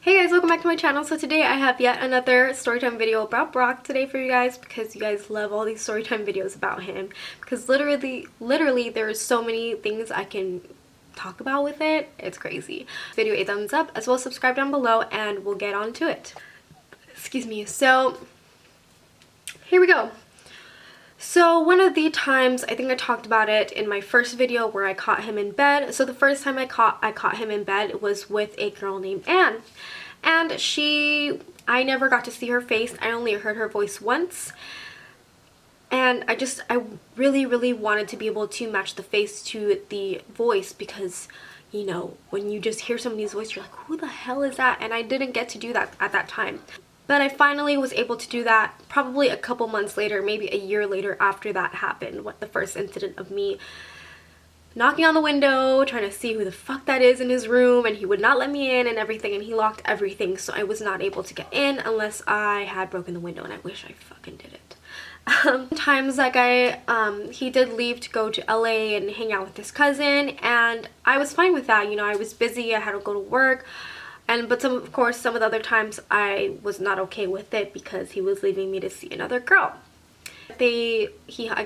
Hey guys, welcome back to my channel. So today I have yet another storytime video about Brock today for you guys because you guys love all these storytime videos about him, because literally there's so many things I can talk about with it. It's crazy. Video a thumbs up, as well as subscribe down below, and we'll get on to it. Excuse me. So here we go. So one of the times, I think I talked about it in my first video where I caught him in bed. So the first time I caught him in bed was with a girl named Anne. And I never got to see her face. I only heard her voice once. And I really wanted to be able to match the face to the voice, because, you know, when you just hear somebody's voice, you're like, who the hell is that? And I didn't get to do that at that time. But I finally was able to do that probably a couple months later, maybe a year later after that happened. The first incident of me knocking on the window, trying to see who the fuck that is in his room, and he would not let me in and everything, and he locked everything, so I was not able to get in unless I had broken the window, and I wish I fucking did it. Times like he did leave to go to LA and hang out with his cousin, and I was fine with that. You know, I was busy, I had to go to work. But of course, some of the other times I was not okay with it because he was leaving me to see another girl. I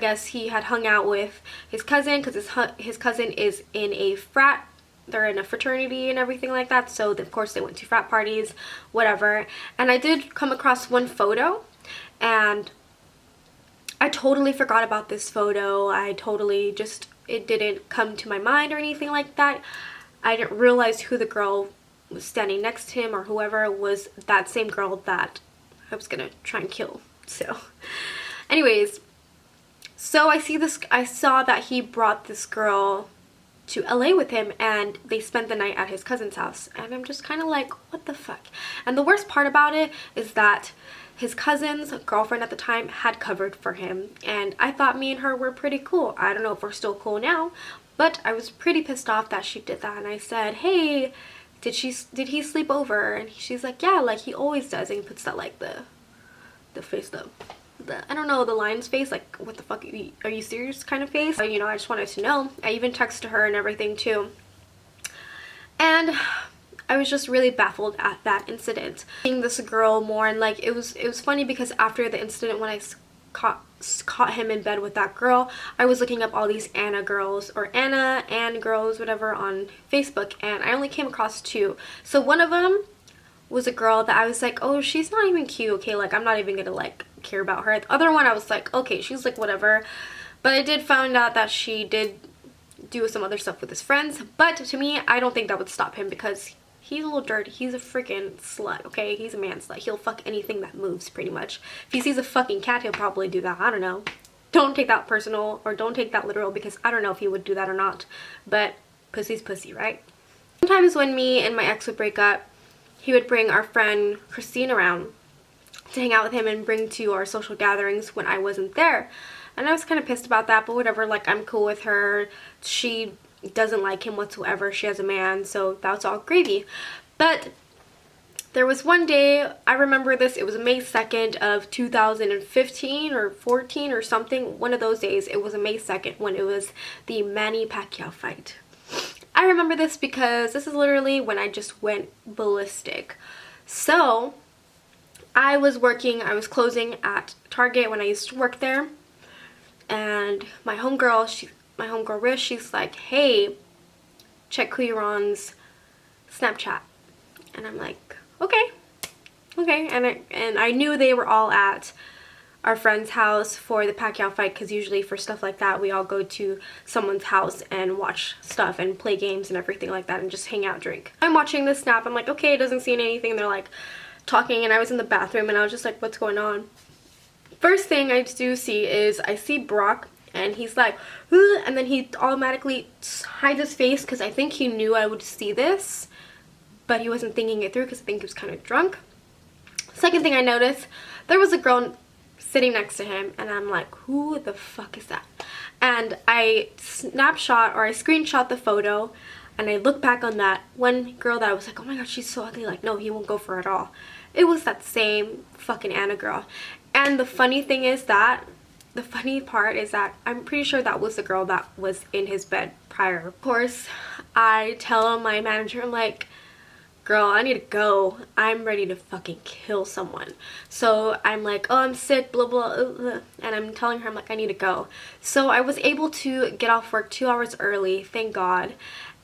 guess he had hung out with his cousin, because his cousin is in a frat. They're in a fraternity and everything like that. So of course they went to frat parties, whatever. And I did come across one photo, and I totally forgot about this photo. It didn't come to my mind or anything like that. I didn't realize who the girl was standing next to him, or whoever was that same girl that I was gonna try and kill. So anyways, so I saw that he brought this girl to LA with him, and they spent the night at his cousin's house, and I'm just kind of like, what the fuck? And the worst part about it is that his cousin's girlfriend at the time had covered for him, and I thought me and her were pretty cool. I don't know if we're still cool now, but I was pretty pissed off that she did that. And I said, hey, did he sleep over? And she's like, yeah, like he always does. And he puts that like the face, the I don't know, the lion's face, like, what the fuck, are you serious kind of face. You know, I just wanted to know. I even texted her and everything too, and I was just really baffled at that incident. Seeing this girl more, and like, it was funny because after the incident, when I caught him in bed with that girl, I was looking up all these Anne girls, whatever, on Facebook, and I only came across two. So one of them was a girl that I was like, oh, she's not even cute, okay, like I'm not even gonna like care about her. The other one I was like, okay, she's like whatever. But I did find out that she did do some other stuff with his friends, but to me, I don't think that would stop him, because he's a little dirty. He's a freaking slut, okay? He's a man slut. He'll fuck anything that moves, pretty much. If he sees a fucking cat, he'll probably do that. I don't know. Don't take that personal, or don't take that literal, because I don't know if he would do that or not. But pussy's pussy, right? Sometimes when me and my ex would break up, he would bring our friend Christine around to hang out with him and bring to our social gatherings when I wasn't there. And I was kind of pissed about that, but whatever. Like, I'm cool with her. She doesn't like him whatsoever. She has a man, so that's all gravy. But there was one day, I remember this, it was May 2nd of 2015 or 14 or something, one of those days. It was a May 2nd when it was the Manny Pacquiao fight. I remember this because this is literally when I just went ballistic. So I was closing at Target when I used to work there, and my homegirl Rish, she's like, hey, check Kuyaron's Snapchat. And I'm like, okay. And I knew they were all at our friend's house for the Pacquiao fight, because usually for stuff like that, we all go to someone's house and watch stuff and play games and everything like that and just hang out, drink. I'm watching this snap. I'm like, okay, it doesn't see anything. They're like talking, and I was in the bathroom, and I was just like, what's going on? First thing I do see is I see Brock, and he's like, ugh, and then he automatically hides his face, because I think he knew I would see this, but he wasn't thinking it through, because I think he was kind of drunk. Second thing I noticed, there was a girl sitting next to him, and I'm like, who the fuck is that? And I screenshot the photo, and I look back on that one girl that I was like, oh my god, she's so ugly, like, no, he won't go for it at all. It was that same fucking Anna girl. And the funny part is that I'm pretty sure that was the girl that was in his bed prior. Of course, I tell my manager, I'm like, girl, I need to go. I'm ready to fucking kill someone. So I'm like, oh, I'm sick, blah, blah, blah. And I'm telling her, I'm like, I need to go. So I was able to get off work 2 hours early, thank God.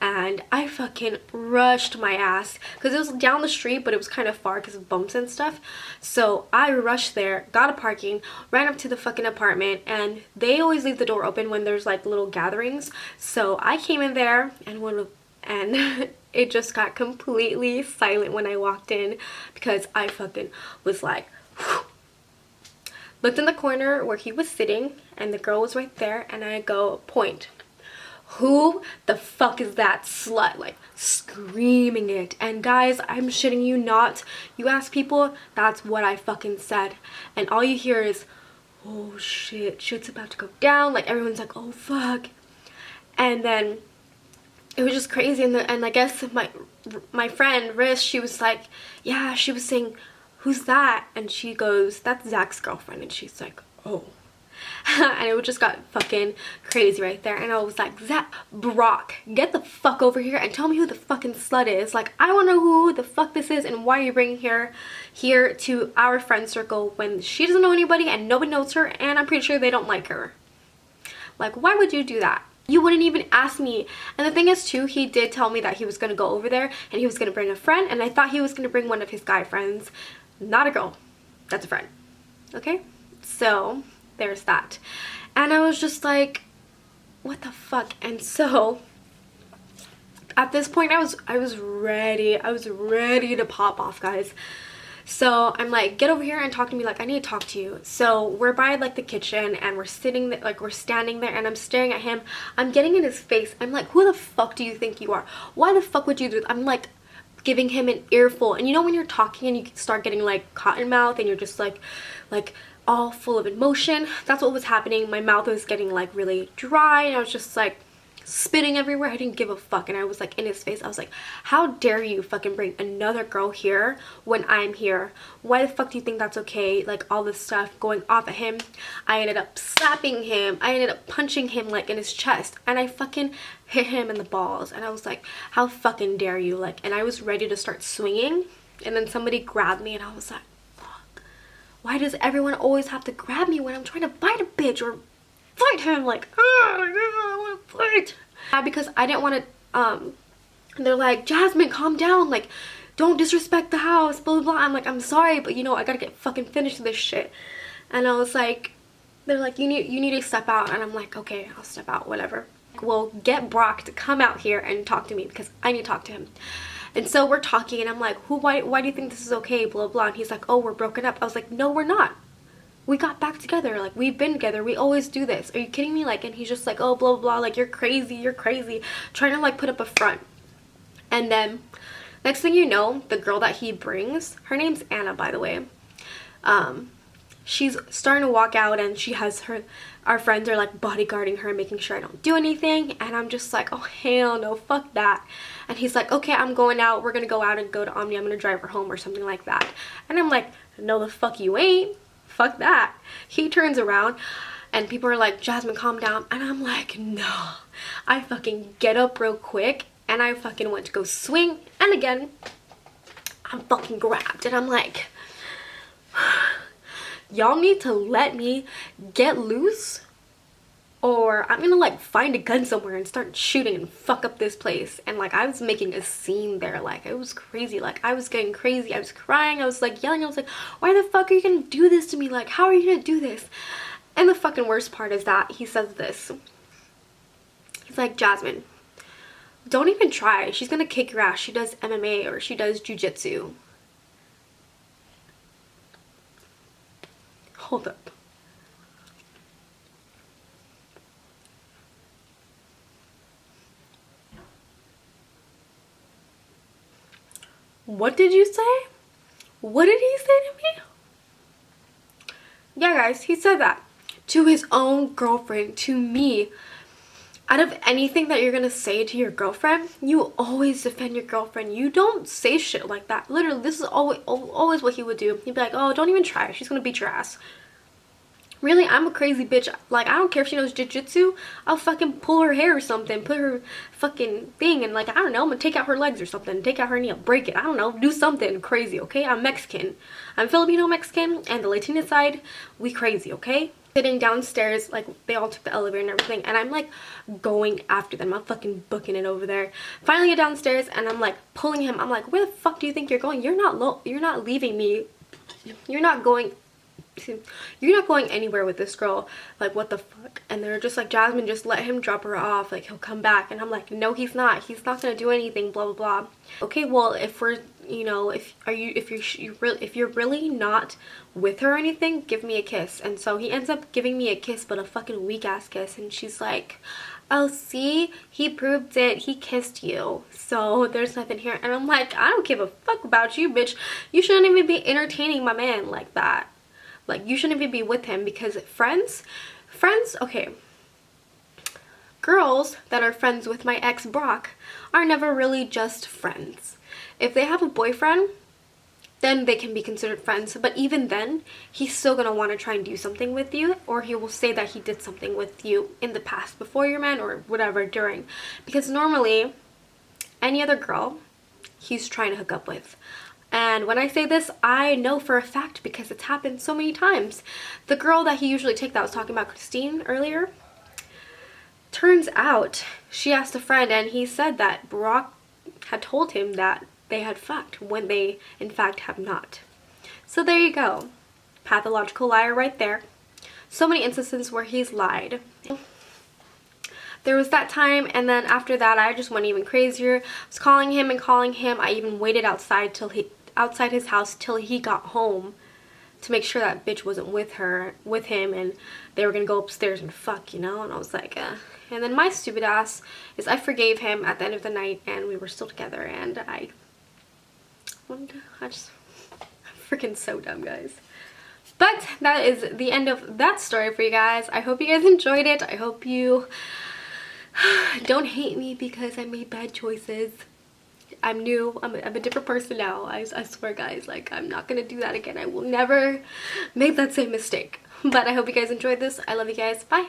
And I fucking rushed my ass because it was down the street, but it was kind of far because of bumps and stuff. So I rushed there, got a parking, ran up to the fucking apartment, and they always leave the door open when there's like little gatherings. So I came in there and it just got completely silent when I walked in because I fucking was like, whew. Looked in the corner where he was sitting and the girl was right there, and I go, point. Who the fuck is that slut? Like, screaming it. And guys, I'm shitting you not. You ask people, that's what I fucking said. And all you hear is, oh shit, shit's about to go down. Like, everyone's like, oh fuck. And then it was just crazy. And I guess my friend Rish, she was like, yeah, she was saying, who's that? And she goes, that's Zach's girlfriend. And she's like, oh. And it just got fucking crazy right there. And I was like, Zach, Brock, get the fuck over here and tell me who the fucking slut is. Like, I want to know who the fuck this is and why you're bringing her here to our friend circle when she doesn't know anybody and nobody knows her, and I'm pretty sure they don't like her. Like, why would you do that? You wouldn't even ask me. And the thing is too, he did tell me that he was going to go over there and he was going to bring a friend, and I thought he was going to bring one of his guy friends. Not a girl. That's a friend. Okay? So there's that. And I was just like, what the fuck? And so at this point I was ready to pop off, guys. So I'm like, get over here and talk to me. Like, I need to talk to you. So we're by like the kitchen and we're sitting there, like we're standing there, and I'm staring at him. I'm getting in his face. I'm like, who the fuck do you think you are? Why the fuck would you do this? I'm like giving him an earful. And you know when you're talking and you start getting like cotton mouth and you're just like all full of emotion? That's what was happening. My mouth was getting like really dry and I was just like spitting everywhere. I didn't give a fuck, and I was like in his face. I was like, how dare you fucking bring another girl here when I'm here? Why the fuck do you think that's okay? Like, all this stuff going off at him. I ended up slapping him. I ended up punching him like in his chest, and I fucking hit him in the balls. And I was like, how fucking dare you? Like, and I was ready to start swinging, and then somebody grabbed me and I was like, fuck, why does everyone always have to grab me when I'm trying to fight a bitch or fight him? Like, I want to fight. Because I didn't want to, they're like, Jasmine, calm down, like, don't disrespect the house, blah, blah, blah. I'm like, I'm sorry, but you know, I gotta get fucking finished with this shit. And I was like, they're like, you need to step out. And I'm like, okay, I'll step out, whatever. Well, get Brock to come out here and talk to me because I need to talk to him. And so we're talking, and I'm like, why do you think this is okay, blah, blah. And he's like, oh, we're broken up. I was like, no, we're not. We got back together. Like, we've been together. We always do this. Are you kidding me? Like, and he's just like, oh, blah, blah, like, you're crazy, trying to like put up a front. And then next thing you know, the girl that he brings, her name's Anna, by the way, she's starting to walk out, and she has our friends are like bodyguarding her, making sure I don't do anything. And I'm just like, oh hell no, fuck that. And he's like, okay, I'm going out, we're gonna go out and go to Omni, I'm gonna drive her home or something like that. And I'm like, no the fuck you ain't. Fuck that. He turns around and people are like, Jasmine, calm down. And I'm like, no. I fucking get up real quick and I fucking went to go swing, and again I'm fucking grabbed. And I'm like, y'all need to let me get loose or I'm gonna like find a gun somewhere and start shooting and fuck up this place. And like, I was making a scene there. Like, it was crazy. Like, I was getting crazy. I was crying. I was like yelling. I was like, why the fuck are you gonna do this to me? Like, how are you gonna do this? And the fucking worst part is that he says this. He's like, Jasmine, don't even try. She's gonna kick your ass. She does MMA or she does jujitsu. Hold up. What did you say? What did he say to me? Yeah, guys, he said that to his own girlfriend, to me. Out of anything that you're gonna say to your girlfriend, you always defend your girlfriend. You don't say shit like that. Literally, this is always what he would do. He'd be like, oh, don't even try. She's gonna beat your ass. Really, I'm a crazy bitch. Like, I don't care if she knows jujitsu. I'll fucking pull her hair or something. Put her fucking thing and, like, I don't know. I'm gonna take out her legs or something. Take out her knee. I'll break it. I don't know. Do something crazy, okay? I'm Mexican. I'm Filipino Mexican. And the Latina side, we crazy, okay? Sitting downstairs, like, they all took the elevator and everything. And I'm, like, going after them. I'm fucking booking it over there. Finally get downstairs and I'm, like, pulling him. I'm like, where the fuck do you think you're going? You're not leaving me. You're not going anywhere with this girl. Like, what the fuck? And they're just like, Jasmine, just let him drop her off, like, he'll come back. And I'm like, no, he's not gonna do anything, blah blah blah. Okay, well, if we're, you know, if you're really not with her or anything, give me a kiss. And so he ends up giving me a kiss, but a fucking weak ass kiss. And she's like, oh, see, he proved it, he kissed you, so there's nothing here. And I'm like, I don't give a fuck about you, bitch. You shouldn't even be entertaining my man like that. Like, you shouldn't even be with him, because friends, okay, girls that are friends with my ex Brock are never really just friends. If they have a boyfriend, then they can be considered friends, but even then, he's still gonna want to try and do something with you, or he will say that he did something with you in the past before your man, or whatever, during, because normally any other girl he's trying to hook up with. And when I say this, I know for a fact because it's happened so many times. The girl that he usually take that I was talking about, Christine, earlier, turns out she asked a friend and he said that Brock had told him that they had fucked when they in fact have not. So there you go. Pathological liar right there. So many instances where he's lied. There was that time, and then after that I just went even crazier. I was calling him and calling him. I even waited outside his house till he got home to make sure that bitch wasn't with him, and they were gonna go upstairs and fuck, you know. And I was like, and then my stupid ass is I forgave him at the end of the night, and we were still together, and I'm freaking so dumb, guys. But that is the end of that story for you guys. I hope you guys enjoyed it. I hope you don't hate me because I made bad choices. I'm new. I'm a different person now. I swear, guys. Like, I'm not gonna do that again. I will never make that same mistake. But I hope you guys enjoyed this. I love you guys. Bye.